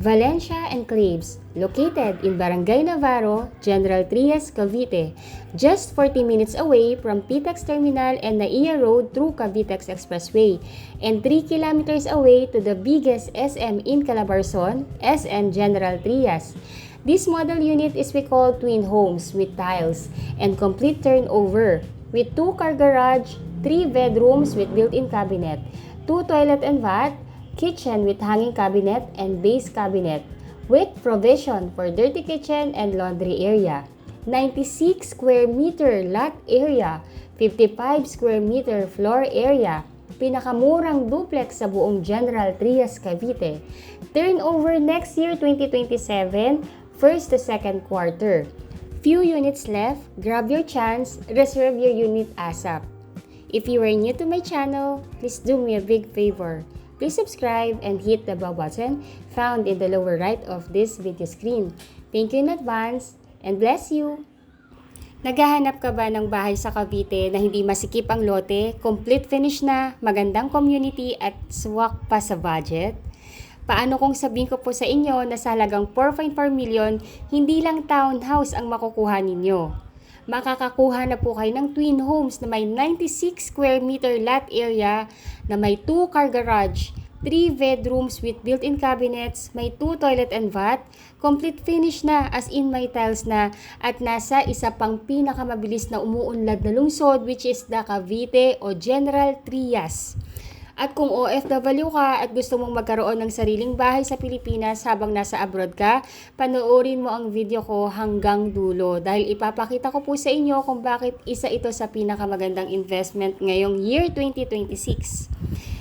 Valencia Enclaves, located in Barangay Navarro, General Trias, Cavite, just 40 minutes away from PTEX Terminal and Naiya Road through Cavitex Expressway, and 3 kilometers away to the biggest SM in Calabarzon, SM General Trias. This model unit is we call twin homes with tiles and complete turnover, with 2-car garage, 3 bedrooms with built-in cabinet, 2 toilet and bath, kitchen with hanging cabinet and base cabinet, with provision for dirty kitchen and laundry area, 96 square meter lot area, 55 square meter floor area, pinakamurang duplex sa buong General Trias, Cavite. Turnover next year 2027, first to second quarter. Few units left, grab your chance, reserve your unit ASAP. If you are new to my channel, please do me a big favor. Please subscribe and hit the bell button found in the lower right of this video screen. Thank you in advance and bless you! Naghahanap ka ba ng bahay sa Cavite na hindi masikip ang lote, complete finish na, magandang community at swak pa sa budget? Paano kung sabihin ko po sa inyo na sa halagang 4.4 million, hindi lang townhouse ang makukuha ninyo? Makakakuha na po kayo ng twin homes na may 96 square meter lot area, na may 2-car garage, 3 bedrooms with built-in cabinets, may 2 toilet and bath, complete finish na as in may tiles na, at nasa isa pang pinakamabilis na umuunlad na lungsod which is the Cavite o General Trias. At kung OFW ka at gusto mong magkaroon ng sariling bahay sa Pilipinas habang nasa abroad ka, panoorin mo ang video ko hanggang dulo dahil ipapakita ko po sa inyo kung bakit isa ito sa pinakamagandang investment ngayong year 2026.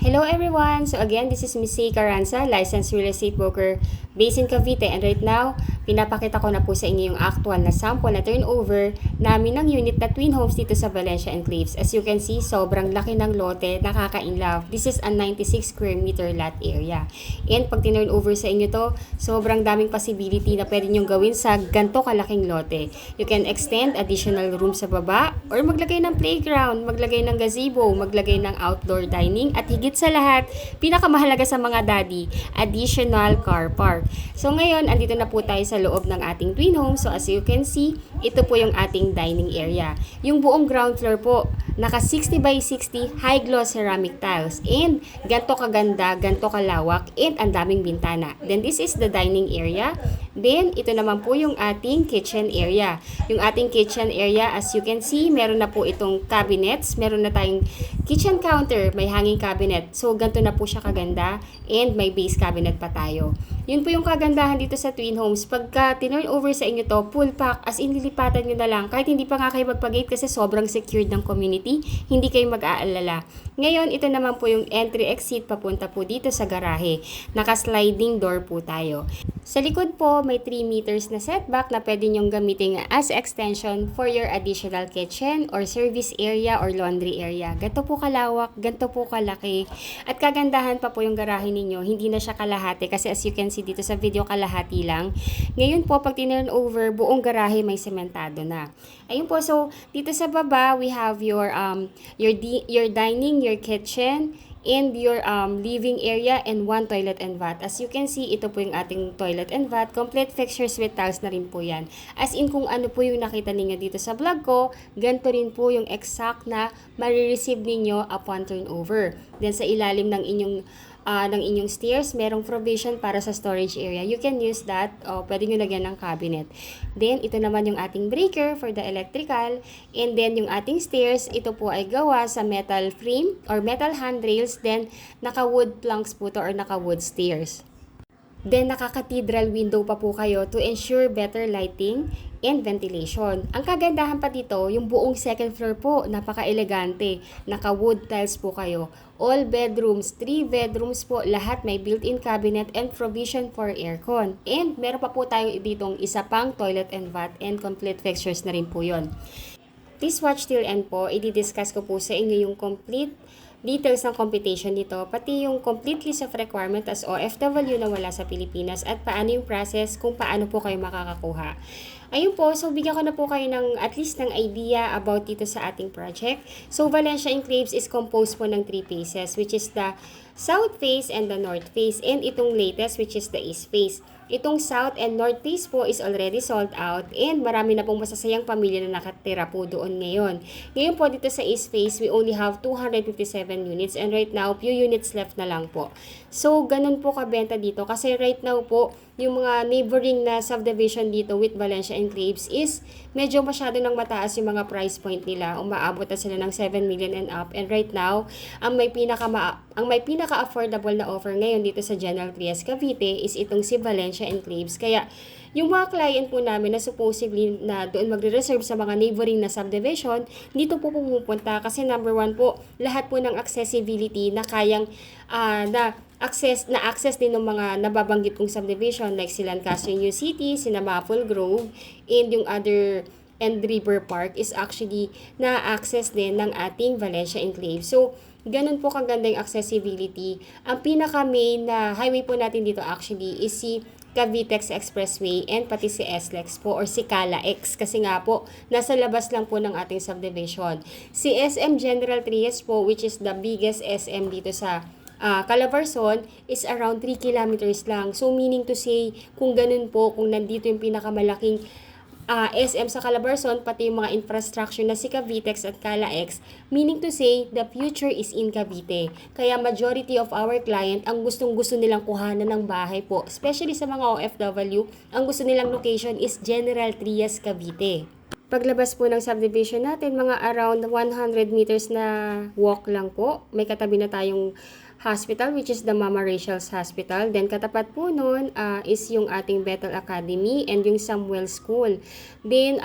Hello everyone! So again, this is Miss C. Carranza, licensed real estate broker based in Cavite, and right now, pinapakita ko na po sa inyo yung actual na sample na turnover namin ng unit na twin homes dito sa Valencia Enclaves. As you can see, sobrang laki ng lote, nakaka-inlove. This is a 96 square meter lot area. And pag tinurn over sa inyo to, sobrang daming possibility na pwede nyong gawin sa ganto kalaking lote. You can extend additional room sa baba or maglagay ng playground, maglagay ng gazebo, maglagay ng outdoor dining, at higit sa lahat, pinakamahalaga sa mga daddy, additional car park. So ngayon, andito na po tayo sa loob ng ating twin home. So as you can see, ito po yung ating dining area. Yung buong ground floor po, naka 60 by 60 high gloss ceramic tiles, and ganto kaganda, ganto kalawak, and ang daming bintana. Then this is the dining area. Then ito naman po yung ating kitchen area. Yung ating kitchen area, as you can see, meron na po itong cabinets, meron na tayong kitchen counter, may hanging cabinet. So ganto na po siya kaganda, and may base cabinet pa tayo. Yun po yung kagandahan dito sa twin homes. Pagka tinurn over sa inyo to, full pack, as in lilipatan nyo na lang. Kahit hindi pa nga kayo magpag-gate kasi sobrang secured ng community, hindi kayo mag-aalala. Ngayon, ito naman po yung entry-exit papunta po dito sa garahe. Naka-sliding door po tayo. Sa likod po, may 3 meters na setback na pwede nyong gamitin as extension for your additional kitchen or service area or laundry area. Ganito po kalawak, ganito po kalaki. At kagandahan pa po yung garahe ninyo, hindi na siya kalahati kasi as you can see dito sa video, kalahati lang. Ngayon po, pag tinurn over, buong garahe may sementado na. Ayun po, so dito sa baba, we have your dining, your kitchen, and your living area, and 1 toilet and bath. As you can see, ito po yung ating toilet and bath. Complete fixtures with tiles na rin po yan. As in, kung ano po yung nakita ninyo dito sa vlog ko, ganito rin po yung exact na marireceive ninyo upon turnover. Then sa ilalim ng inyong stairs, merong provision para sa storage area. You can use that. Pwede nyo lagyan ng cabinet. Then, ito naman yung ating breaker for the electrical. And then, yung ating stairs, ito po ay gawa sa metal frame or metal handrails. Then, naka-wood planks po to or naka-wood stairs. Then, naka-cathedral window pa po kayo to ensure better lighting and ventilation. Ang kagandahan pa dito, yung buong second floor po, napaka-elegante. Naka-wood tiles po kayo. All bedrooms, 3 bedrooms po, lahat may built-in cabinet and provision for aircon. And meron pa po tayo ditong isa pang toilet and bath, and complete fixtures na rin po yon. Please watch till end po. I-discuss ko po sa inyo yung complete details ng computation nito, pati yung complete list of requirement as OFW na wala sa Pilipinas, at paano yung process kung paano po kayo makakakuha. Ayun po, so bigyan ko na po kayo ng at least ng idea about dito sa ating project. So Valencia Enclaves is composed po ng 3 phases, which is the south face and the north face, and itong latest which is the east face. Itong south and north face po is already sold out and marami na pong masasayang pamilya na nakatira po doon ngayon. Ngayon po dito sa east face, we only have 257 units and right now, few units left na lang po. So, ganun po kabenta dito kasi right now po, yung mga neighboring na subdivision dito with Valencia Enclaves is medyo masyado nang mataas yung mga price point nila. Umaabot na sila ng 7 million and up. And right now, ang may pinaka-affordable na offer ngayon dito sa General Trias Cavite is itong si Valencia Enclaves. Kaya yung mga client po namin na supposedly na doon magre-reserve sa mga neighboring na subdivision, dito po pumupunta kasi number one po, lahat po ng accessibility na kayang access din ng mga nababanggit kong subdivision like si Lancaster New City, si Maple Grove, and yung other and River Park is actually na-access din ng ating Valencia Enclave. So, ganun po kaganda yung accessibility. Ang pinaka-main na highway po natin dito actually is si Cavitex Expressway and pati si SLEX po or si CALA-X kasi nga po nasa labas lang po ng ating subdivision. Si SM General Trias po which is the biggest SM dito sa Calabarzon is around 3 kilometers lang. So meaning to say kung ganun po, kung nandito yung pinakamalaking SM sa Calabarzon, pati yung mga infrastructure na si Cavitex at CALA-X, meaning to say, the future is in Cavite. Kaya majority of our client, ang gustong-gusto nilang kuhanan ng bahay po, especially sa mga OFW, ang gusto nilang location is General Trias Cavite. Paglabas po ng subdivision natin, mga around 100 meters na walk lang po. May katabi na tayong hospital which is the Mama Rachel's Hospital. Then katapat po nun is yung ating Bethel Academy and yung Samuel School. Then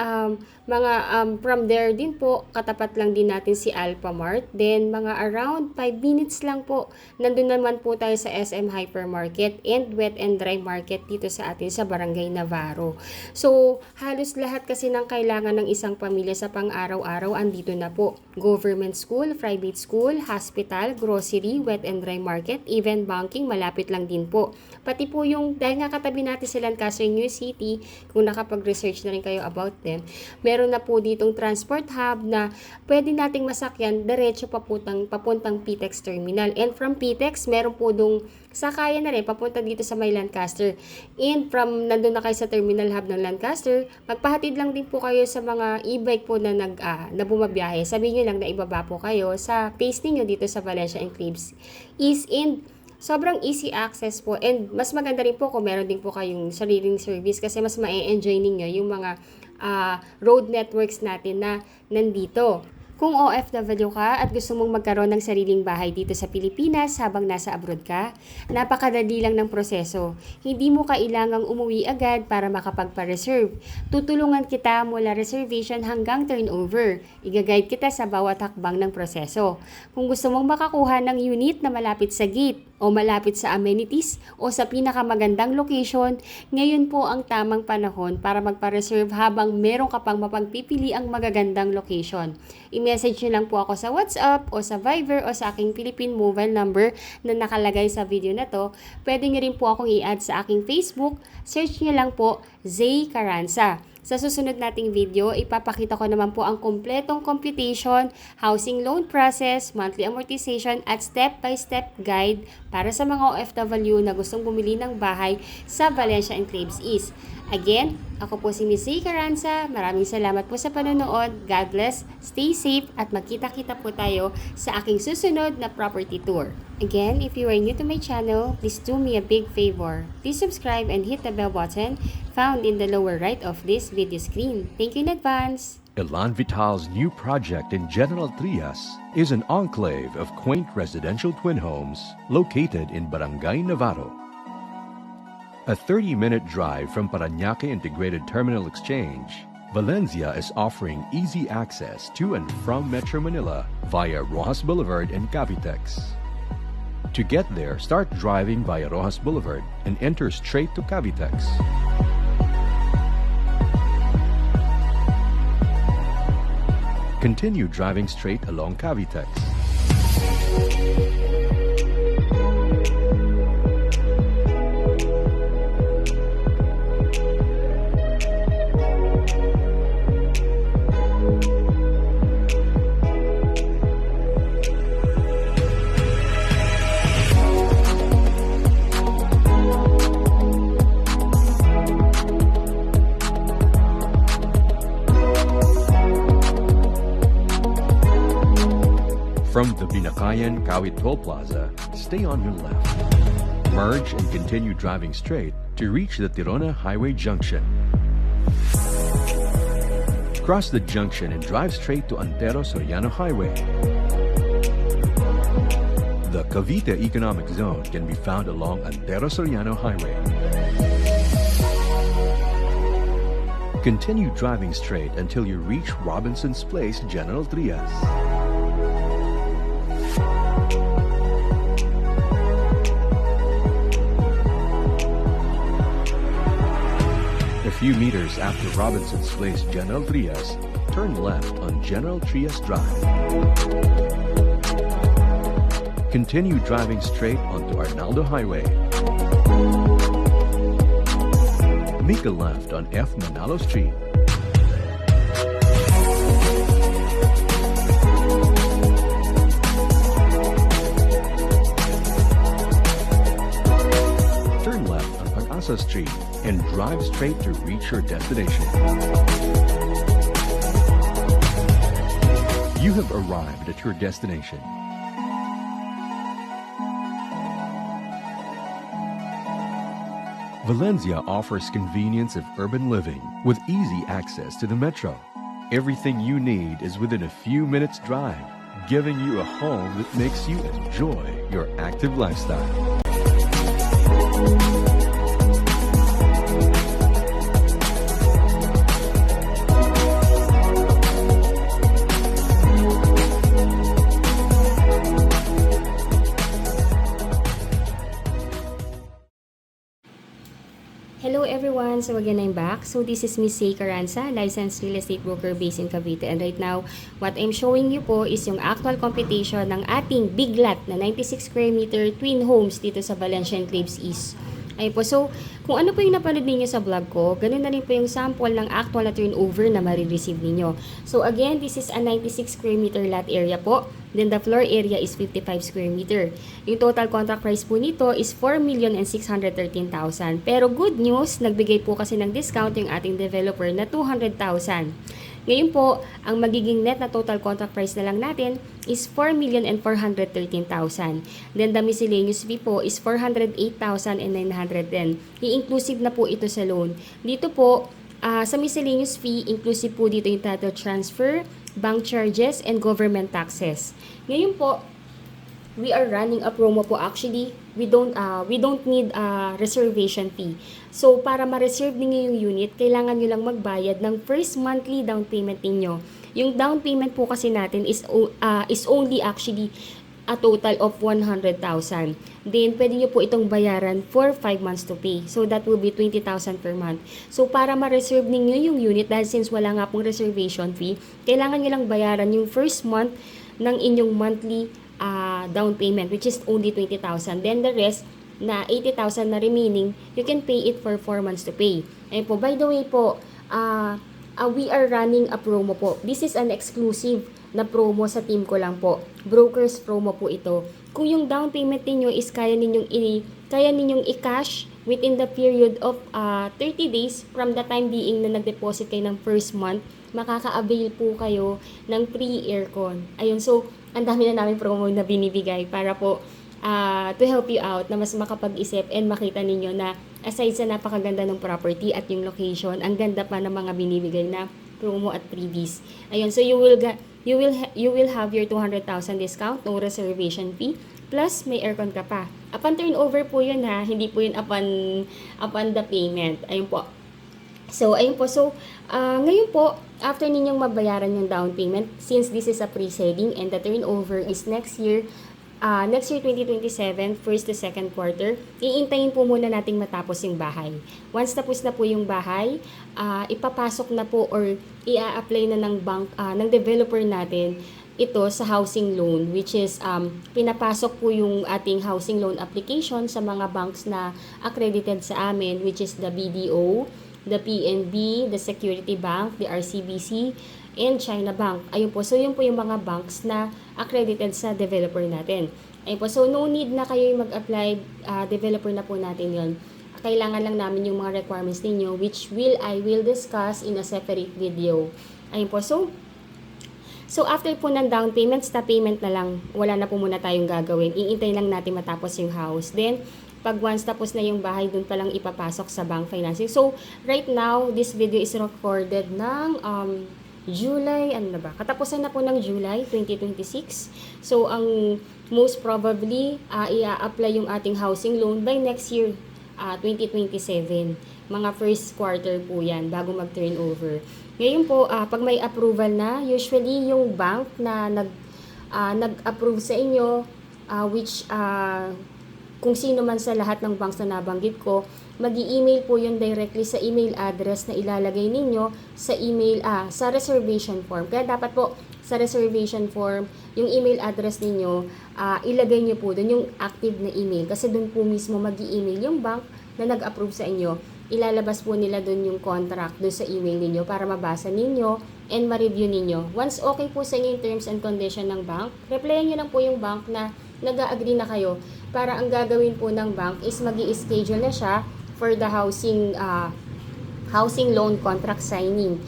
from there din po katapat lang din natin si Alpha Mart. Then mga around 5 minutes lang po nandun naman po tayo sa SM Hypermarket and Wet and Dry Market dito sa atin sa Barangay Navarro. So halos lahat kasi ng kailangan ng isang pamilya sa pang-araw-araw andito na po. Government school, private school, hospital, grocery, wet and dry market, even banking, malapit lang din po. Pati po yung, dahil nga katabi natin sa Lancaster New City, kung nakapag-research na rin kayo about them, meron na po ditong transport hub na pwede nating masakyan diretso papuntang PTEX Terminal. And from PTEX, meron po dong sakayan na rin papunta dito sa may Lancaster. And from nandun na kayo sa terminal hub ng Lancaster, magpahatid lang din po kayo sa mga e-bike po na na bumabiyahe. Sabihin nyo lang na ibaba po kayo sa pace ninyo dito sa Valencia Enclaves. Sobrang easy access po and mas maganda rin po kung meron din po kayong sariling service kasi mas ma-enjoy ninyo yung mga road networks natin na nandito. Kung OFW ka at gusto mong magkaroon ng sariling bahay dito sa Pilipinas habang nasa abroad ka, napakadali lang ng proseso. Hindi mo kailangang umuwi agad para makapagpa-reserve. Tutulungan kita mula reservation hanggang turnover. Iga-guide kita sa bawat hakbang ng proseso. Kung gusto mong makakuha ng unit na malapit sa gate o malapit sa amenities o sa pinakamagandang location, ngayon po ang tamang panahon para magpa-reserve habang meron ka pang mapagpipili ang magagandang location. I-message nyo lang po ako sa WhatsApp o sa Viber o sa aking Philippine mobile number na nakalagay sa video na to. Pwede nyo rin po akong i-add sa aking Facebook. Search nyo lang po Zay Caranza. Sa susunod nating video, ipapakita ko naman po ang kompletong computation, housing loan process, monthly amortization at step-by-step guide para sa mga OFW na gustong bumili ng bahay sa Valencia Enclaves East. Again, ako po si Ms. Zay Caranza. Maraming salamat po sa panonood. God bless, stay safe at magkita-kita po tayo sa aking susunod na property tour. Again, if you are new to my channel, please do me a big favor. Please subscribe and hit the bell button found in the lower right of this video screen. Thank you in advance. Elan Vital's new project in General Trias is an enclave of quaint residential twin homes located in Barangay Navarro. A 30-minute drive from Parañaque Integrated Terminal Exchange, Valencia is offering easy access to and from Metro Manila via Rojas Boulevard and Cavitex. To get there, start driving via Rojas Boulevard and enter straight to Cavitex. Continue driving straight along Cavitex. Binakayan Kawit Toll Plaza, stay on your left. Merge and continue driving straight to reach the Tirona Highway Junction. Cross the junction and drive straight to Antero Soriano Highway. The Cavite Economic Zone can be found along Antero Soriano Highway. Continue driving straight until you reach Robinson's Place, General Trias. A few meters after Robinson's Place, General Trias, turn left on General Trias Drive. Continue driving straight onto Arnaldo Highway. Make a left on F. Manalo Street. Turn left on Pag-asa Street and drive straight to reach your destination. You have arrived at your destination. Valencia offers convenience of urban living with easy access to the metro. Everything you need is within a few minutes' drive, giving you a home that makes you enjoy your active lifestyle. Hello everyone! So again, I'm back. So this is Miss Say Caranza, licensed real estate broker based in Cavite. And right now, what I'm showing you po is yung actual computation ng ating big lot na 96 square meter twin homes dito sa Valencia Enclaves East. Ayun po. So, kung ano po yung napanood ninyo sa vlog ko, ganun na rin po yung sample ng actual na turnover na marireceive ninyo. So, again, this is a 96 square meter lot area po. Then, the floor area is 55 square meter. Yung total contract price po nito is 4,613,000. Pero good news, nagbigay po kasi ng discount yung ating developer na 200,000. Ngayon po, ang magiging net na total contract price na lang natin is 4,413,000. Then the miscellaneous fee po is 408,900 din. I-inclusive na po ito sa loan. Dito po, sa miscellaneous fee, inclusive po dito yung title transfer, bank charges, and government taxes. Ngayon po, we are running a promo po. Actually, we don't need a reservation fee. So, para ma-reserve niyo yung unit, kailangan nyo lang magbayad ng first monthly down payment niyo. Yung down payment po kasi natin is only actually a total of 100,000. Then, pwede nyo po itong bayaran for 5 months to pay. So, that will be 20,000 per month. So, para ma-reserve ninyo yung unit, dahil since wala nga pong reservation fee, kailangan nyo lang bayaran yung first month ng inyong monthly down payment, which is only 20,000. Then the rest, na 80,000 na remaining, you can pay it for 4 months to pay. And po, by the way po, we are running a promo po. This is an exclusive na promo sa team ko lang po. Brokers promo po ito. Kung yung down payment niyo is kaya ninyong i-cash within the period of 30 days from the time being na nag-deposit kayo ng first month, makaka-avail po kayo ng free aircon. Ayun, so, ang dami na namin promo na binibigay para po to help you out na mas makapag-isip and makita ninyo na aside sa napakaganda ng property at yung location, ang ganda pa ng mga binibigay na promo at freebies. Ayun, so you will have your 200,000 discount, no reservation fee, plus may aircon ka pa. Upon turnover po yun ha, hindi po yun upon the payment. Ayun po. So, ayun po. So, ngayon po, after ninyong mabayaran yung down payment, since this is a pre-selling and the turnover is next year 2027, first to second quarter, iintayin po muna nating matapos yung bahay. Once tapos na po yung bahay, ipapasok na po or i-apply na ng bank, ng developer natin ito sa housing loan, which is pinapasok po yung ating housing loan application sa mga banks na accredited sa amin, which is the BDO, the PNB, the Security Bank, the RCBC, and China Bank. Ayun po. So, yun po yung mga banks na accredited sa developer natin. Ayun po. So, no need na kayo mag-apply. Developer na po natin yun. Kailangan lang namin yung mga requirements ninyo, which I will discuss in a separate video. Ayun po. So, So after po ng down payment, stop payment na lang. Wala na po muna tayong gagawin. Iintay lang natin matapos yung house. Then, pag once tapos na yung bahay, dun pa lang ipapasok sa bank financing. So, right now, this video is recorded ng July, ano na ba? Katapusan na po ng July 2026. So, ang most probably, i-apply yung ating housing loan by next year, 2027. Mga first quarter po yan, bago mag-turnover. Ngayon po, pag may approval na, usually yung bank na nag-approve sa inyo, which kung sino man sa lahat ng banks na nabanggit ko, mag-i-email po yun directly sa email address na ilalagay ninyo sa email, sa reservation form. Kaya dapat po sa reservation form, yung email address ninyo, ilagay nyo po doon yung active na email. Kasi doon po mismo mag-i-email yung bank na nag-approve sa inyo. Ilalabas po nila doon yung contract doon sa email ninyo para mabasa ninyo and ma-review ninyo. Once okay po sa inyo yung terms and condition ng bank, replyan nyo lang po yung bank na nag-agree na kayo para ang gagawin po ng bank is mag-i-schedule na siya for the housing loan contract signing.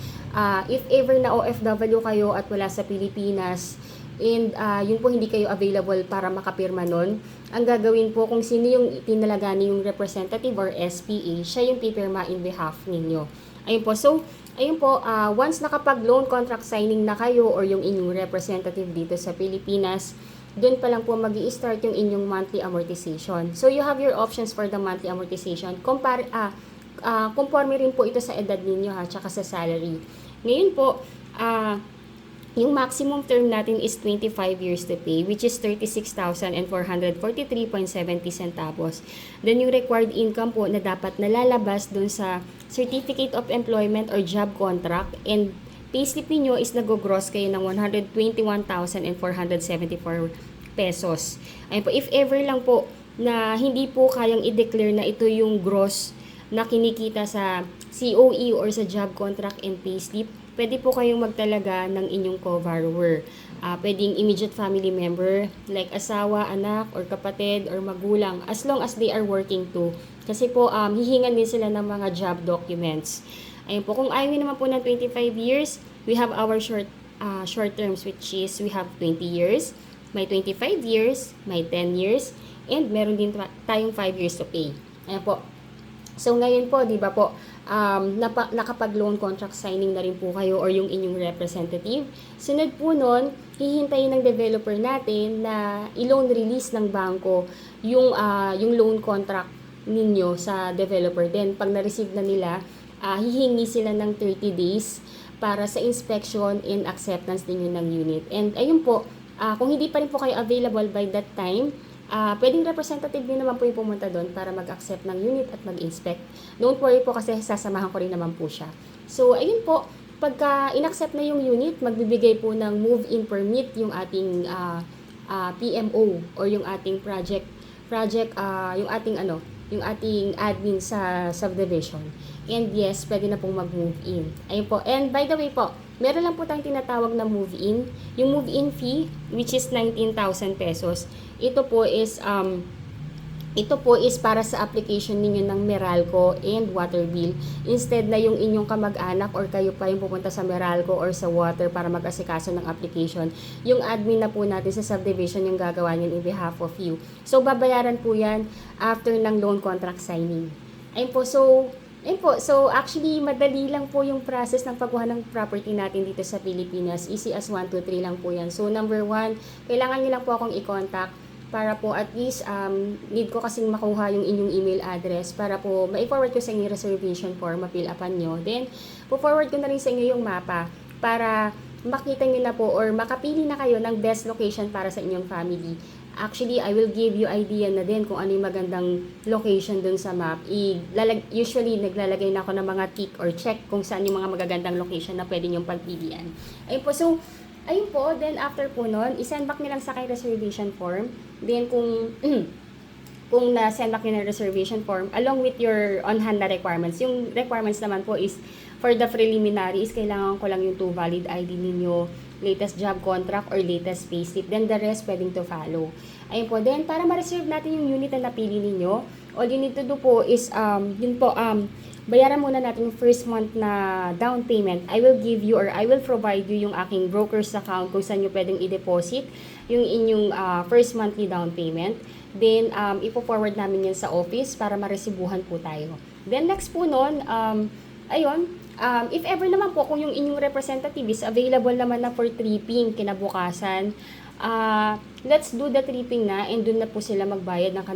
If ever na OFW kayo at wala sa Pilipinas, and yun po hindi kayo available para makapirma nun, ang gagawin po kung sino yung tinalagani yung representative or SPA, siya yung pipirma in behalf ninyo. Ayun po. So, ayun po, once nakapag-loan contract signing na kayo or yung inyong representative dito sa Pilipinas, doon pa lang po mag-i-start yung inyong monthly amortization. So, you have your options for the monthly amortization. Conforme rin po ito sa edad ninyo tsaka sa salary. Ngayon po, yung maximum term natin is 25 years to pay, which is 36,443.70 centavos. Then yung required income po na dapat nalalabas dun sa Certificate of Employment or job contract, and payslip niyo is nag-gross kayo ng 121,474 pesos. Ayun po, if ever lang po na hindi po kayang i-declare na ito yung gross na kinikita sa COE or sa job contract and payslip, pwede po kayong magtalaga ng inyong co-borrower. Pwedeng immediate family member, like asawa, anak, or kapatid, or magulang, as long as they are working too. Kasi po, hihingan din sila ng mga job documents. Ayun po, kung ayaw naman po ng 25 years, we have our short terms, which is we have 20 years, may 25 years, may 10 years, and meron din tayong 5 years to pay. Ayun po. So, ngayon po, di ba po, nakapag-loan contract signing na rin po kayo or yung inyong representative. Sunod po nun, hihintayin ng developer natin na i-loan release ng bangko yung loan contract ninyo sa developer. Then, pag na-receive na nila, hihingi sila ng 30 days para sa inspection and acceptance ninyo ng unit. And ayun po, kung hindi pa rin po kayo available by that time, pwedeng representative din naman po yung pumunta doon para mag-accept ng unit at mag-inspect. Don't worry po kasi sasamahan ko rin naman po siya. So, ayun po, pagka in-accept na yung unit, magbibigay po ng move-in permit yung ating PMO or yung ating yung ating admin sa subdivision. And yes, pwede na pong mag-move in. Ayun po. And by the way po, meron lang po tayong tinatawag na move-in. Yung move-in fee, which is 19,000 pesos. Ito po is para sa application ninyo ng Meralco and water bill. Instead na yung inyong kamag-anak or kayo pa yung pupunta sa Meralco or sa water para mag-asikaso ng application, yung admin na po natin sa subdivision yung gagawa niyan in behalf of you. So, babayaran po yan after ng loan contract signing. Ayun po, so actually, madali lang po yung process ng pagkuha ng property natin dito sa Pilipinas. Easy as 1, 2, 3 lang po yan. So, number 1, kailangan nyo lang po akong i-contact para po at least need ko kasing makuha yung inyong email address para po ma-forward ko sa inyo reservation form, ma-fill upan nyo. Then, po-forward ko na rin sa inyo yung mapa para makita nyo na po or makapili na kayo ng best location para sa inyong family. Actually, I will give you idea na din kung ano yung magandang location dun sa map. Usually, naglalagay na ako ng mga tick or check kung saan yung mga magagandang location na pwede nyong pagpilian. Ayun po, so, ayun po, then after po nun, isend back nyo lang sa akin reservation form. Then kung na-send back nyo na reservation form, along with your on-hand na requirements. Yung requirements naman po is, for the preliminary is kailangan ko lang yung 2 valid ID ninyo, latest job contract or latest payslip. Then the rest pwedeng to follow. Ayun po, then para ma-reserve natin yung unit na napili ninyo, all you need to do po is, bayaran muna natin yung first month na down payment. I will give you or I will provide you yung aking broker's account kung saan nyo pwedeng i-deposit yung inyong first monthly down payment. Then, ipo-forward namin yan sa office para maresibuhan po tayo. Then, next po nun, if ever naman po kung yung inyong representative is available naman na for tripping kinabukasan, let's do the tripping na and dun na po sila magbayad ng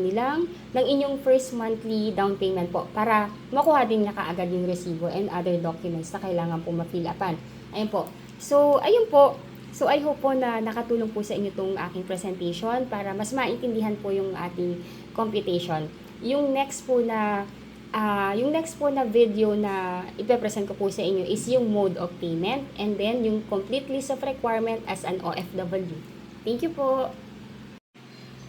inyong first monthly down payment po para makuha din niya kaagad yung resibo and other documents na kailangan po ma-fill upan. Ayun po. So, ayun po. So, I hope po na nakatulong po sa inyo itong aking presentation para mas maintindihan po yung ating computation. Yung next po na video na ipe-present ko po sa inyo is yung mode of payment and then yung complete list of requirement as an OFW. Thank you po.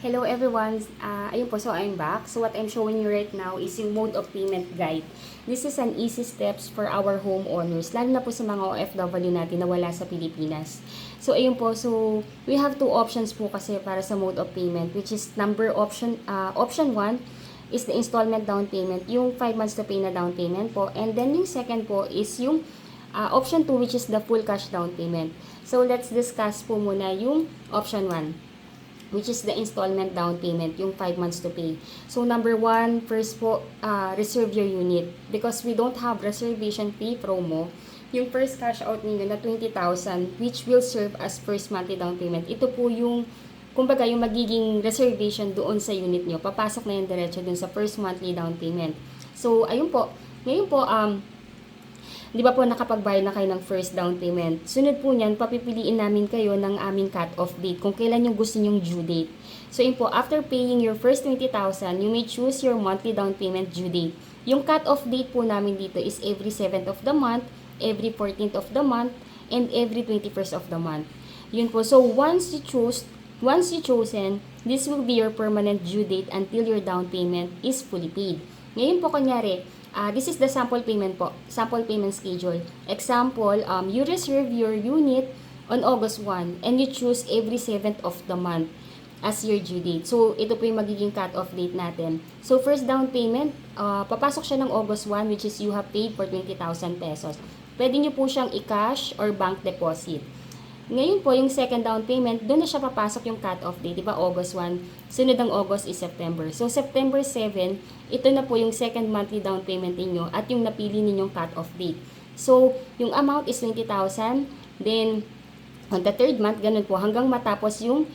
Hello everyone. Ayun po, so I'm back. So what I'm showing you right now is yung mode of payment guide. This is an easy steps for our homeowners, lalo na po sa mga OFW natin na wala sa Pilipinas. So ayun po, so we have two options po kasi para sa mode of payment, which is option 1 is the installment down payment, yung 5 months to pay na down payment po. And then yung second po is yung option 2, which is the full cash down payment. So let's discuss po muna yung option 1, which is the installment down payment, yung 5 months to pay. So number 1, first po, reserve your unit. Because we don't have reservation fee promo, yung first cash out ninyo na 20,000, which will serve as first monthly down payment. Ito po yung, kumbaga, yung magiging reservation doon sa unit nyo. Papasok na yung diretso dun sa first monthly down payment. So, ayun po. Ngayon po, di ba po nakapagbayad na kayo ng first down payment? Sunod po niyan, papipiliin namin kayo ng aming cut-off date kung kailan yung gusto nyong due date. So yun po, after paying your first 20,000, you may choose your monthly down payment due date. Yung cut-off date po namin dito is every 7th of the month, every 14th of the month, and every 21st of the month. Yun po, so once you chosen, this will be your permanent due date until your down payment is fully paid. Ngayon po, kunyari, this is the sample payment po, sample payment schedule. Example, you reserve your unit on August 1 and you choose every 7th of the month as your due date. So, ito po yung magiging cut-off date natin. So, first down payment, papasok siya ng August 1, which is you have paid for 20,000 pesos. Pwede nyo po siyang i-cash or bank deposit. Ngayon po, yung second down payment, doon na siya papasok yung cut-off date, di ba? August 1. Sunod ang August is September. So, September 7, ito na po yung second monthly down payment niyo at yung napili ninyong cut-off date. So, yung amount is 20,000. Then, on the third month, ganun po, hanggang matapos yung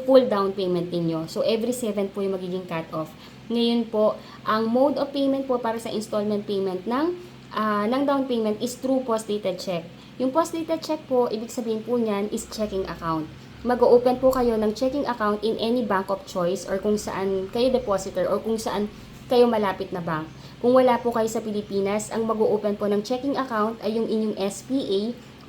full down payment niyo. So, every 7 po yung magiging cut-off. Ngayon po, ang mode of payment po para sa installment payment ng down payment is through post-dated check. Yung post-dated check po, ibig sabihin po niyan is checking account. Mag-open po kayo ng checking account in any bank of choice or kung saan kayo depositor or kung saan kayo malapit na bank. Kung wala po kayo sa Pilipinas, ang mag-open po ng checking account ay yung inyong SPA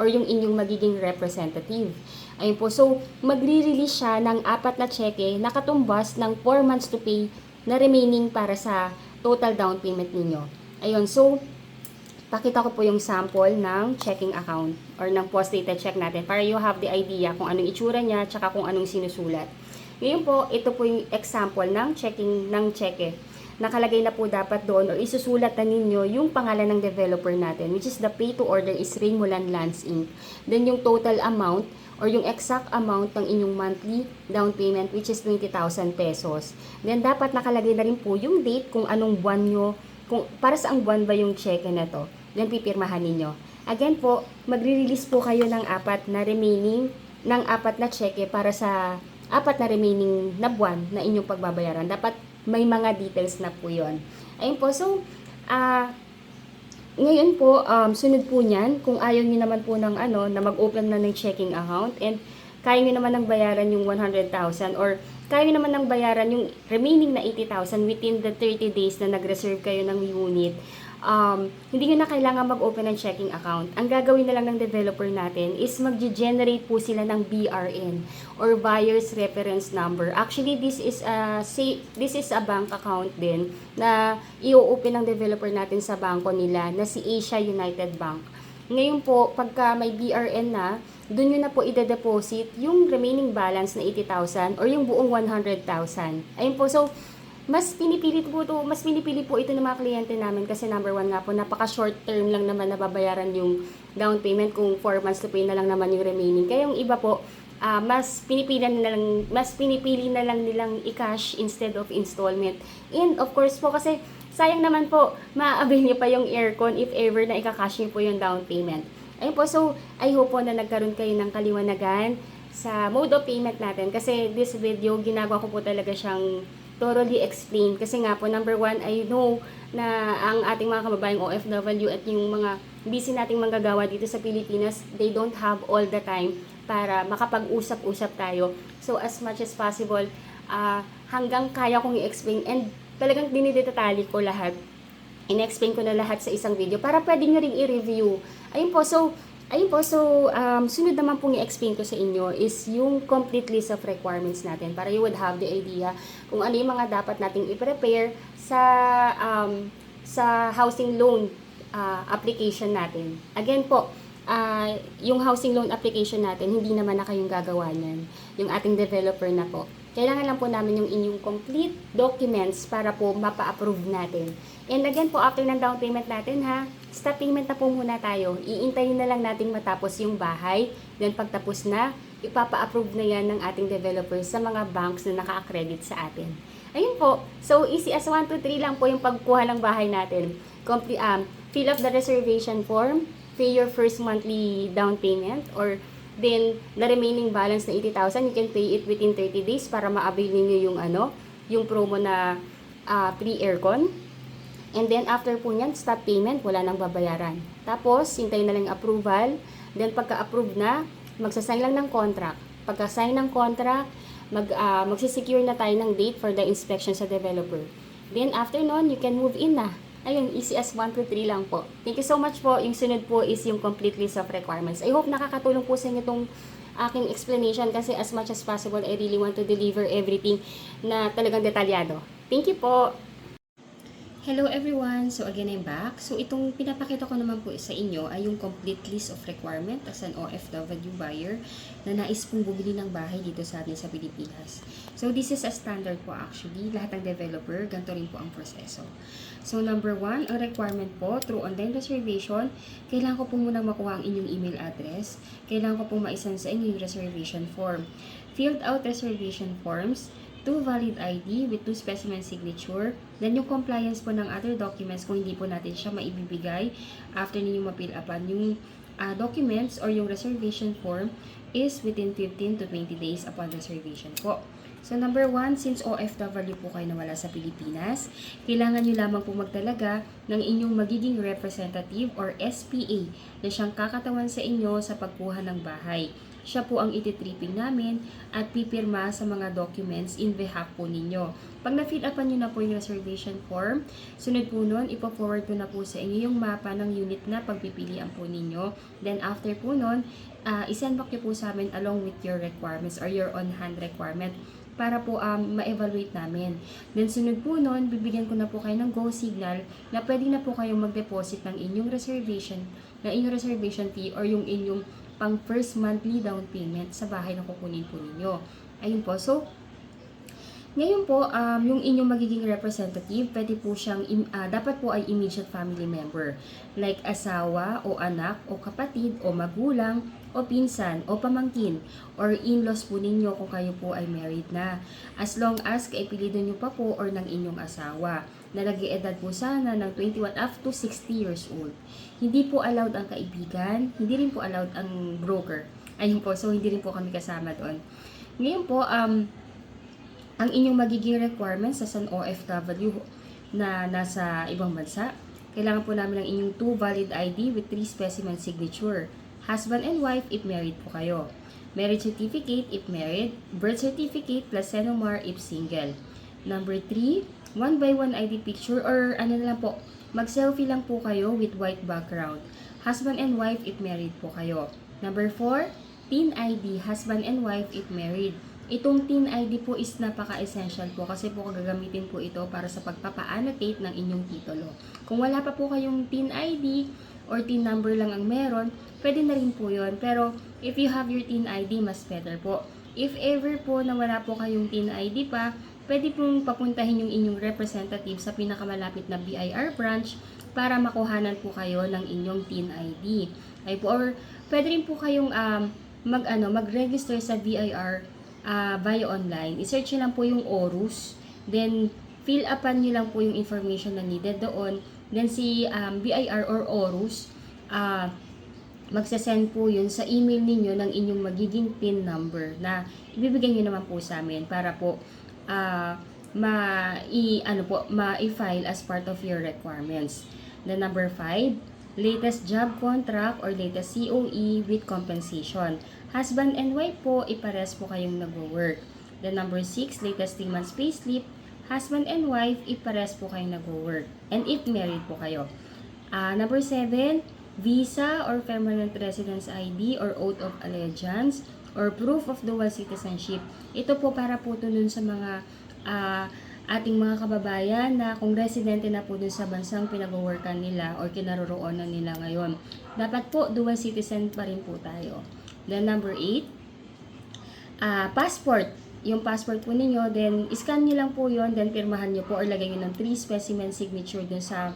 or yung inyong magiging representative. Ayun po, so magre-release siya ng 4 na cheque na katumbas ng 4 months to pay na remaining para sa total down payment ninyo. Ayun, so pakita ko po yung sample ng checking account or ng post-dated check natin para you have the idea kung anong itsura niya tsaka kung anong sinusulat. Ngayon po, ito po yung example ng checking ng cheque. Nakalagay na po dapat doon or isusulat na ninyo yung pangalan ng developer natin, which is the pay to order is Raymulan Lands Inc. Then yung total amount or yung exact amount ng inyong monthly down payment, which is 20,000 pesos. Then dapat nakalagay na rin po yung date kung anong buwan nyo, kung para saang buwan ba yung cheque na to. Then pipirmahan ninyo. Again po, magre-release po kayo ng 4 na cheque para sa 4 na remaining na buwan na inyong pagbabayaran. Dapat may mga details na po yon. Ayun po, so ngayon po, sunod po niyan, kung ayaw niyo naman po ng na mag-open na ng checking account and kaya niyo naman ng bayaran yung 100,000 or kaya niyo naman ng bayaran yung remaining na 80,000 within the 30 days na nag-reserve kayo ng unit, hindi nyo na kailangan mag-open ng checking account. Ang gagawin na lang ng developer natin is mag-generate po sila ng BRN or Buyer's Reference Number. Actually, this is a bank account din na i-open ng developer natin sa bangko nila na si Asia United Bank. Ngayon po, pagka may BRN na, doon nyo na po ide-deposit yung remaining balance na 80,000 or yung buong 100,000. Ayun po, so mas pinipili po ito ng mga kliyente namin kasi number one nga po, napaka short term lang naman nababayaran yung down payment kung 4 months to pay na lang naman yung remaining. Kaya yung iba po, mas pinipili na lang nilang i-cash instead of installment. And of course po kasi sayang naman po, ma-avail niyo pa yung aircon if ever na i-cash niyo po yung down payment. Ayun po, so I hope po na nagkaroon kayo ng kaliwanagan sa mode of payment natin kasi this video, ginagawa ko po talaga siyang thoroughly explain kasi nga po, number one, I know na ang ating mga kababayang OFW at yung mga busy nating manggagawa dito sa Pilipinas, they don't have all the time para makapag-usap-usap tayo. So as much as possible, hanggang kaya kong i-explain and talagang dinidetalye ko lahat. In-explain ko na lahat sa isang video para pwede nyo rin i-review. Ayun po, sunod naman pong i-explain ko sa inyo is yung complete list of requirements natin para you would have the idea kung ano yung mga dapat nating i-prepare sa housing loan application natin. Again po, yung housing loan application natin, hindi naman na kayong gagawa niyan. Yung ating developer na po. Kailangan lang po namin yung inyong complete documents para po mapa-approve natin. And again po, after ng down payment natin stop payment na po muna tayo. Iintayin na lang natin matapos yung bahay. Then pagtapos na, ipapa-approve na yan ng ating developers sa mga banks na naka-accredit sa atin. Ayun po. So, easy as 1, 2, 3 lang po yung pagkuha ng bahay natin. Fill up the reservation form, pay your first monthly down payment, or then the remaining balance na 80,000, you can pay it within 30 days para ma-avail niyo yung promo na free aircon. And then after po niyan, stop payment, wala nang babayaran. Tapos, hintayin na lang approval. Then pagka-approve na, magsasign lang ng contract. Pagka-sign ng contract, magsisecure na tayo ng date for the inspection sa developer. Then after nun, you can move in na. Ayun, easy as 1, 2, 3 lang po. Thank you so much po. Yung sunod po is yung complete list of requirements. I hope nakakatulong po sa inyo itong aking explanation kasi as much as possible, I really want to deliver everything na talagang detalyado. Thank you po! Hello everyone! So again, I'm back. So itong pinapakita ko naman po sa inyo ay yung complete list of requirement as an OFW buyer na nais pong bumili ng bahay dito sa atin sa Pilipinas. So this is a standard po actually. Lahat ng developer, ganito rin po ang proseso. So number 1, ang requirement po through online reservation, kailangan ko po munang makuha ang inyong email address. Kailangan ko po maisend sa inyo yung reservation form. Filled out reservation forms, 2 valid ID with 2 specimen signature, then yung compliance po ng other documents kung hindi po natin siya maibibigay after ninyo ma-fill upan yung documents or yung reservation form is within 15 to 20 days upon reservation po. So number 1, since OFW po kayo nawala sa Pilipinas, kailangan nyo lamang po magtalaga ng inyong magiging representative or SPA na siyang kakatawan sa inyo sa pagkuha ng bahay. Siya po ang ititripping namin at pipirma sa mga documents in behalf po ninyo. Pag na-fill upan nyo na po yung reservation form, sunod po nun, ipo-forward ko na po sa inyo yung mapa ng unit na pagpipilian po ninyo. Then after po nun, isend back nyo po sa amin along with your requirements or your on-hand requirement para po ma-evaluate namin. Then sunod po nun, bibigyan ko na po kayo ng go signal na pwede na po kayong mag-deposit ng inyong reservation fee or yung inyong pang first monthly down payment sa bahay na kukunin po ninyo. Ayun po. So, ngayon po, yung inyong magiging representative, pwede po siyang, dapat po ay immediate family member. Like asawa, o anak, o kapatid, o magulang, o pinsan, o pamangkin, or in-laws po ninyo kung kayo po ay married na. As long as kaipilido nyo pa po or ng inyong asawa na nag-iedad po sana ng 21 up to 60 years old. Hindi po allowed ang kaibigan, hindi rin po allowed ang broker. Ayun po, so hindi rin po kami kasama doon. Ngayon po, ang inyong magiging requirements as an OFW na nasa ibang bansa, kailangan po namin ng inyong 2 valid ID with 3 specimen signature. Husband and wife if married po kayo. Marriage certificate if married. Birth certificate plus Senomar if single. Number 3, 1x1 ID picture or ano na lang po, mag-selfie lang po kayo with white background. Husband and wife if married po kayo. Number 4, TIN ID, husband and wife if married. Itong TIN ID po is napaka-essential po kasi po gagamitin po ito para sa pagpapa-annotate ng inyong titulo. Kung wala pa po kayong TIN ID or TIN number lang ang meron, pwede na rin po yun. Pero if you have your TIN ID, mas better po. If ever po na wala po kayong TIN ID pa, pwede pong papuntahin yung inyong representative sa pinakamalapit na BIR branch para makuhanan po kayo ng inyong TIN ID. Ay po, or pwede rin po kayong mag-register sa BIR via online. I-search nyo lang po yung ORUS, then fill upan nyo lang po yung information na needed doon. Then si BIR or ORUS, magsasend po yun sa email ninyo ng inyong magiging PIN number na ibibigay nyo naman po sa amin para po ma-file as part of your requirements. The number 5, latest job contract or latest COE with compensation. Husband and wife po, ipares po kayong nag-work. The number 6, latest 3 months payslip. Husband and wife, ipares po kayong nag-work. And if married po kayo. Number 7, visa or permanent residence ID or oath of allegiance or proof of dual citizenship. Ito po para po ito dun sa mga ating mga kababayan na kung residente na po dun sa bansang pinag-workan nila or kinaroroonan nila ngayon. Dapat po dual citizen pa rin po tayo. Then number 8, passport. Yung passport po ninyo, then scan nyo lang po yon, then pirmahan nyo po or lagay nyo ng 3 specimen signature dun sa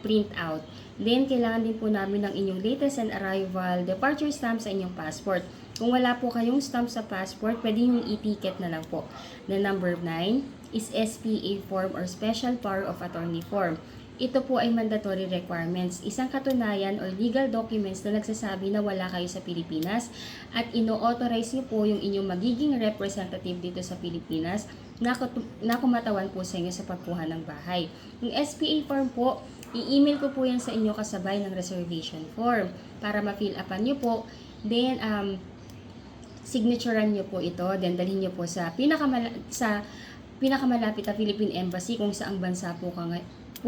print out. Then, kailangan din po namin ng inyong latest and arrival departure stamp sa inyong passport. Kung wala po kayong stamp sa passport, pwede yung e-ticket na lang po. The number 9 is SPA form or Special Power of Attorney form. Ito po ay mandatory requirements, isang katunayan or legal documents na nagsasabi na wala kayo sa Pilipinas at ino-authorize niyo po yung inyong magiging representative dito sa Pilipinas na kumatawan po sa inyo sa pagkuha ng bahay. Yung SPA form po, i-email ko po yan sa inyo kasabay ng reservation form para ma-fill upan nyo po. Then, signaturean nyo po ito. Then, dalhin nyo po sa pinakamalapit na Philippine Embassy kung saang bansa po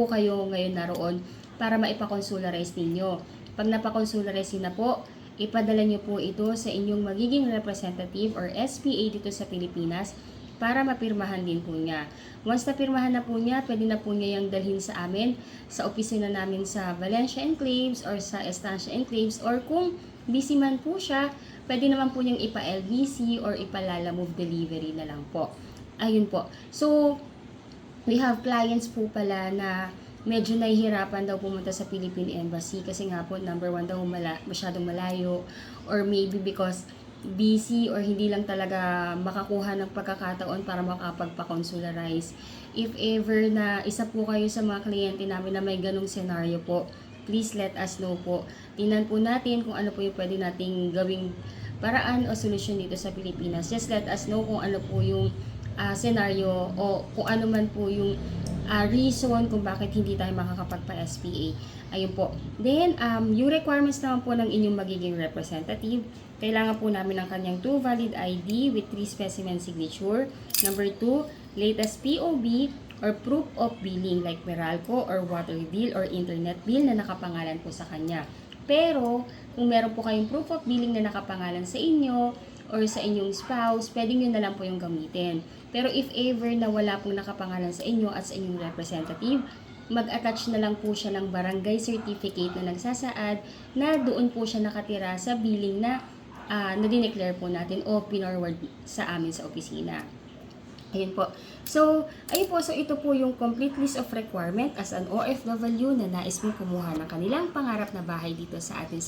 kayo ngayon naroon para maipakonsularize ninyo. Pag napakonsularize na po, ipadala nyo po ito sa inyong magiging representative or SPA dito sa Pilipinas para mapirmahan din po niya. Once na pirmahan na po niya, pwede na po niya yung dalhin sa amin, sa opisina namin sa Valencia Enclaves or sa Estancia Enclaves, or kung busy man po siya, pwede naman po niyang ipa-LBC or ipa-Lala Move delivery na lang po. Ayun po. So, we have clients po pala na medyo nahihirapan daw pumunta sa Philippine Embassy kasi nga po, number 1 daw masyadong malayo, or maybe because busy or hindi lang talaga makakuha ng pagkakataon para makapagpa-consularize. If ever na isa po kayo sa mga kliyente namin na may ganong scenario po, please let us know po. Tingnan po natin kung ano po yung pwede nating gawing paraan o solusyon dito sa Pilipinas. Just let us know kung ano po yung scenario o kung ano man po yung reason kung bakit hindi tayo makakapagpa-SPA. Ayun po. Then, yung requirements naman po ng inyong magiging representative, kailangan po namin ng kanyang 2 valid ID with 3 specimen signature. Number 2, latest POB or proof of billing like Meralco or water bill or internet bill na nakapangalan po sa kanya. Pero, kung meron po kayong proof of billing na nakapangalan sa inyo or sa inyong spouse, pwede nyo na lang po yung gamitin. Pero if ever na wala pong nakapangalan sa inyo at sa inyong representative, mag-attach na lang po siya ng barangay certificate na nagsasaad na doon po siya nakatira sa billing na na-declare po natin o pinorward sa amin sa opisina. Ayun po. So, ayun po. So, ito po yung complete list of requirement as an OFW na nais mong kumuha ng kanilang pangarap na bahay dito sa atin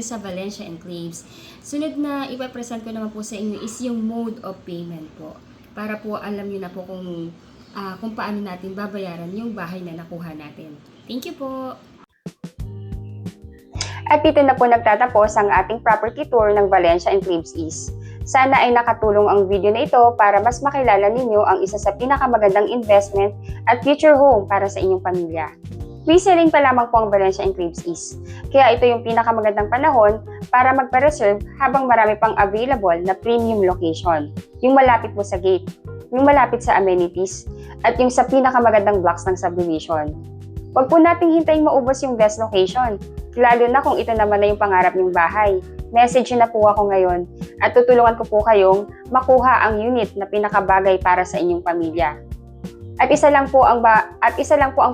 sa Valencia Enclaves. Sunod na ipapresent ko naman po sa inyo is yung mode of payment po. Para po alam nyo na po kung paano natin babayaran yung bahay na nakuha natin. Thank you po! At dito na po nagtatapos ang ating property tour ng Valencia Enclaves East. Sana ay nakatulong ang video na ito para mas makilala ninyo ang isa sa pinakamagandang investment at future home para sa inyong pamilya. Pre-selling pa lamang po ang Valencia Enclaves East, kaya ito yung pinakamagandang panahon para magpa-reserve habang marami pang available na premium location. Yung malapit po sa gate, yung malapit sa amenities, at yung sa pinakamagandang blocks ng subdivision. Huwag po nating hintayin maubos yung best location, lalo na kung ito naman na yung pangarap ng bahay. Message na po ako ngayon at tutulungan ko po kayong makuha ang unit na pinakabagay para sa inyong pamilya. At isa lang po ang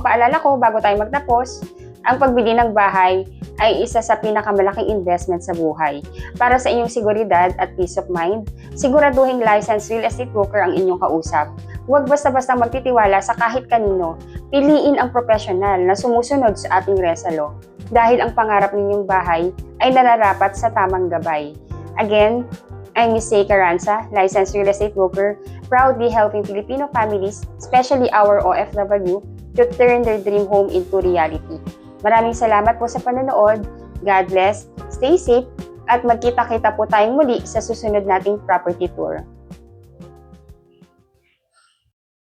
paalala ko bago tayo magtapos, Ang pagbili ng bahay ay isa sa pinakamalaking investment sa buhay. Para sa inyong seguridad at peace of mind, siguraduhing licensed real estate broker ang inyong kausap. Huwag basta-basta magtitiwala sa kahit kanino. Piliin ang profesional na sumusunod sa ating resalo dahil ang pangarap ninyong bahay ay nararapat sa tamang gabay. Again, I'm Ms. Sei Carranza, licensed real estate broker, proudly helping Filipino families, especially our OFW, to turn their dream home into reality. Maraming salamat po sa panonood. God bless, stay safe, at magkita-kita po tayong muli sa susunod nating property tour.